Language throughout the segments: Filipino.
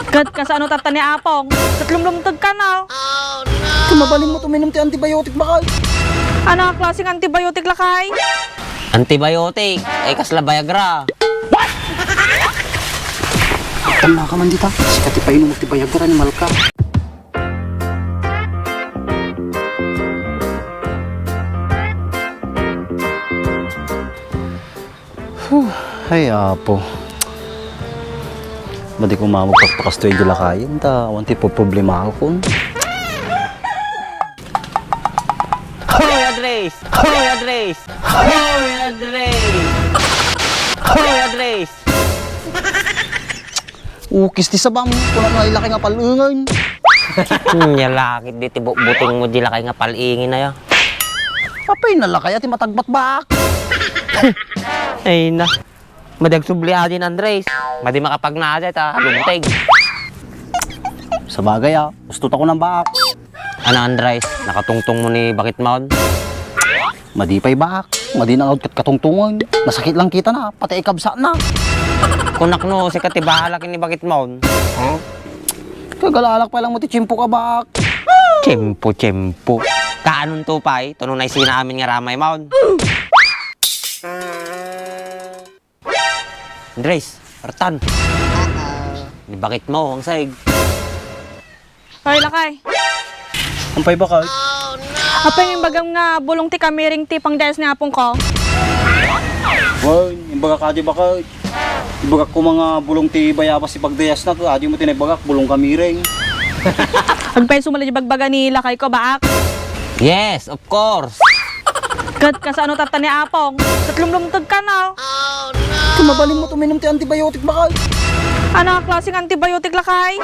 Kat ka sa ano tata ni Apong? Katlumlumtag ka na. Kumabalin mo tuminom ti antibiotic bakal. Ano ang klaseng antibiotic lakay? Antibiotic, ay kasla Viagra. Tama ka man dita. Sikat pa inom ti Viagra ni Malka. Ay apo. Madi ko mamagpagpakastoy di lakayin ta. Awan ti po problema ako. Hoy Andres! Hoy Andres! Hoy Andres! Hoy Andres! Ukis ti sabam. Kung ano ay laki nga palungan. Yalakit di buting mo di lakay nga palingin na ya. Papay nalakay at matagbat bak. Ay na. Madag subli din Andres. Madi makapagnada ta, lumteg. Sa bagay ustot ako ng bak. Ano Andres, nakatungtong mo ni Bakit Maon? Madipay bak. Madi na katungtungan. Nasakit lang kita na. Pati ikabsa na. Kunak no, si katibahala ni Bakit Maon. Kagalalak pa lang mo ti chimpo ka bak. Tsempo. Kaanon to pay? Tunong na isina amin nga ramay Maon. Andres, Artan. Ni Bakit mo, ang saig. Hoy lakay. Ampay bakal. Apa yung bagam nga bulong ti kamiring ti pang dayas ni Apong ko? Wow, imbaga ka di bakal. Ibaga ko mga bulong ti bayabas si pagdayas na. Adi mo tinibagak bulong kamiring. Agpay sumala di bagbaga ni lakay ko baak. Yes, of course. Kat ka sa ano tata ni Apong? Katlumlumtag ka na. Kumabalin mo tuminom ti antibiotic bakal. Ano ang klaseng antibiotic lakay?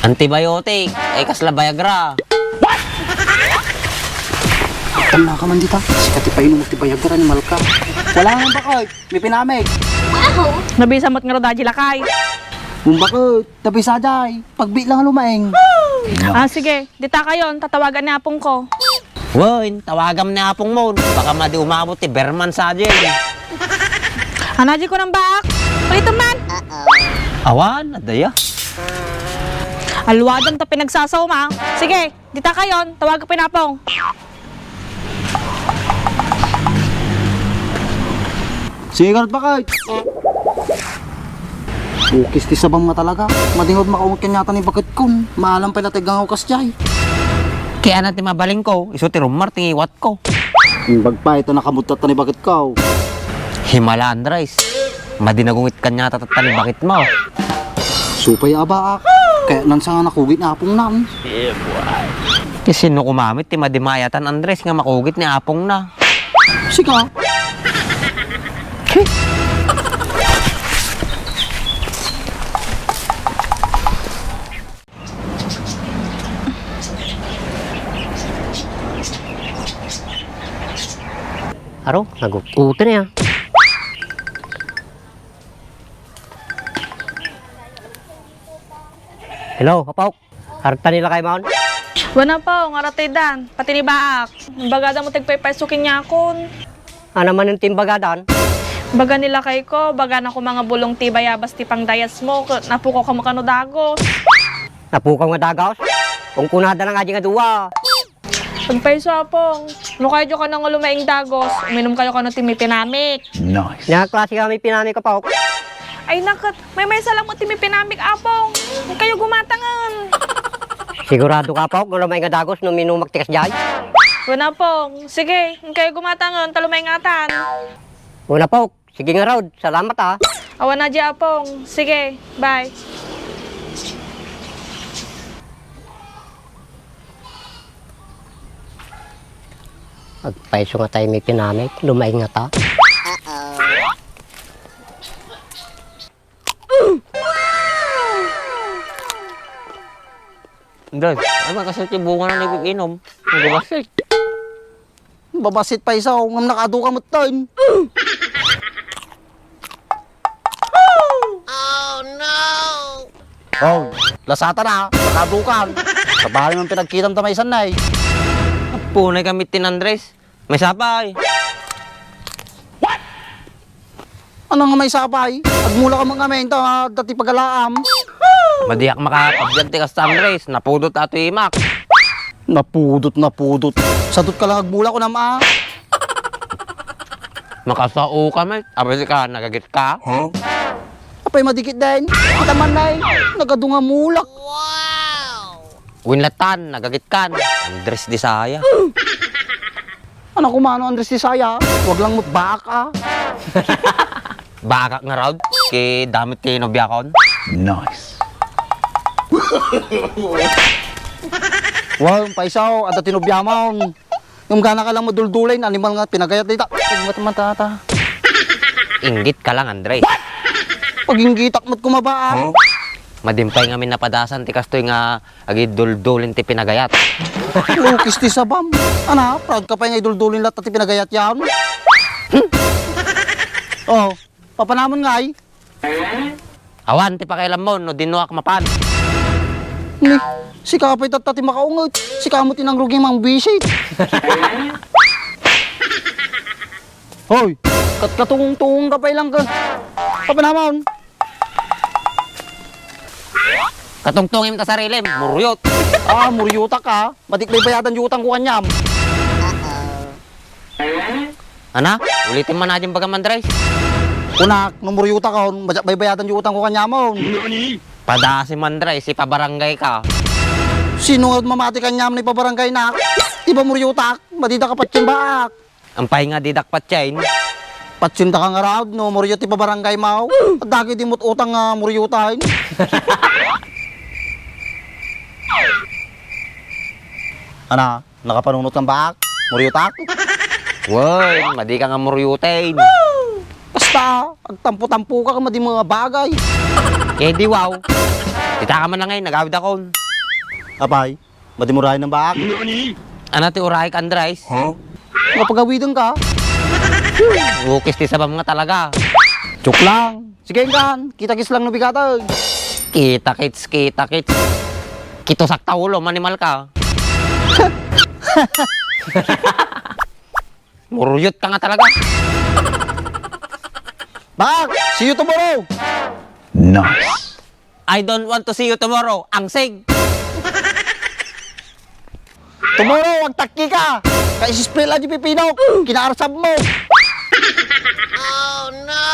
Antibiotic, ay kasla Viagra. Tama ka man dita. Sikat pa inom ti Viagra ni Malka. Wala nang bakal. May pinamig. Nabisa mo't nga rodaji lakay. Kung bakit, tabi sajay. Pagbi lang lumaeng. Ah sige, dita kayon, tatawagan ni Apong ko. Woy, tawagam ni Apong mo. Baka madi umabot ti Berman sa dyan. Hanaji ko ng baak. Palito man. Awan, adaya. Alwadam ta pinagsasaw ma. Sige, dita kayon, tawag ko pinapong. Sige ka bakal. Ukis ti sabang nga talaga. Madingod makaungot kanyata ni bakit kun. Maalam pa natigang ukas jay. Kaya natin mabaling ko, iso ti rumar, tingiwat ko. Yung bagpa ito nakamutat ni bakit ka. Himala Andres, madi nagungit ka niya tatatali Bakit mo. Supay abaak. Kaya nang sa nga nakugit na apong nan. Kasi no kumamit, ti madi mayatan Andres nga makugit ni Apong na. Sika. Aro, nagukutin niya. Hello, Kapaw. Harta nila kay Maon? Wana pa, ngaratidan, pati ni baak. Bagada mo tagpaypaysukin niya akon. Ano man yung timbagadan? Baga nila kay ko, baga na ko mga bulong ti bayabas ti pang dayas mo, napuko ka makano dagos. Napukaw nga dagaws? Kung kunada na nga di nga duwa. Pagpayso Apong, no kayo ka nang lumaing dagos, uminom kayo ka ng timipinamik. Nice. Nga klase kami pinami Kapaw. Ay nakat, may salang mo timipinamik Apong. Huwag kayo gumatangan. Sigurado Kapaw, kung lumay nga dagos nung minumak tikas jay. Wana Pong, sige, huwag kayo gumatangan, talumay ngatan. Una Paw, sige nga Rod, salamat ha. Awan na di Apong, sige, bye. Pagpaiso nga tayo may pinamik, lumay nga ta. Dad, ay magkasal yung bunga na nag-inom. Nag-basit. Babasit pa isa ngam nakado ka mo ton. Oh, lasata na, nakadukan. Sa bahay ng pinagkitam tamaysan na eh. Punay kami tin Andres. May sapay. Ano nga may sapay? Agmula ka mga menta, dati pagalaam. Madiyak makapagyan tikas sa Andres. Napudot ato imak. Napudot. Sadot ka lang agbula ko na ma. Makasao ka, mate. Abay ka, nagagit ka. Apay madikit din. Kita man na nagadunga mulak. Winlatan, nagagit kan. Andres di saya. Ano kumano Andres di saya? Wag lang mutbak ah. Bakak nga raw. Kay damit kay nobyakon. Nice. Wow, paisaw, ada tinubyamon. Yung gana ka lang maduldulay, animal nga pinagayat dito. Mata. Inggit ka lang, Andres. Paging gitak mo't kumaba ah. Madimpay nga min napadasan ti kastoy nga agi duldulin ti pinagayat. Lukis ti sabam. Ana, proud ka pa yung iduldulin lahat at pinagayat yan. Oh, papanamon nga ay. Awan ti pakailam mo no dinuak mapan. Ni, si kapay tatati makaungot. Si kamot inang rugi mang bisit. Hoy, katungong-tungong kapay lang ka. Papanamon. Katungtungim ta sarilim, muryot. Ah, muryuta ka. Matik may bayadan yung utang ko kanyam. Ana, ulitin man natin baga Andres. Kunak, nung muryuta ka, may bayadan yung utang ko kanyamon. Padasi man Andres, ipabarangay ka. Sino nga mamati kanyam na ipabarangay na? Iba muryutak, madida ka patsin baak. Ang pahinga didak patyain. Patsinta ka nga raw, no, muryot ipabarangay mau. At dagi di mo't utang nga muryutain. Ana, nakapanunot ng baak? Muryutak? Woy, madi ka nga muryutain. Basta, agtampo-tampo ka madi mga bagay. Eh di wow. Kita ka man na ngayon, nagawid akon. Apay, madi murahin ng baak? Ano ti uray ka Andres? Napagawidan ka? Ukis ti sabam nga talaga. Chuk lang. Sige kan, kita-kis lang nabigatan. Kita kits. Kito sakta ulo, manimal ka. Muryot ka nga talaga. Baak, see you tomorrow. I don't want to see you tomorrow. Angsig. Tomorrow, wag takki ka. Kaisispray lang yung pipino. Kinaarsab mo. Oh no!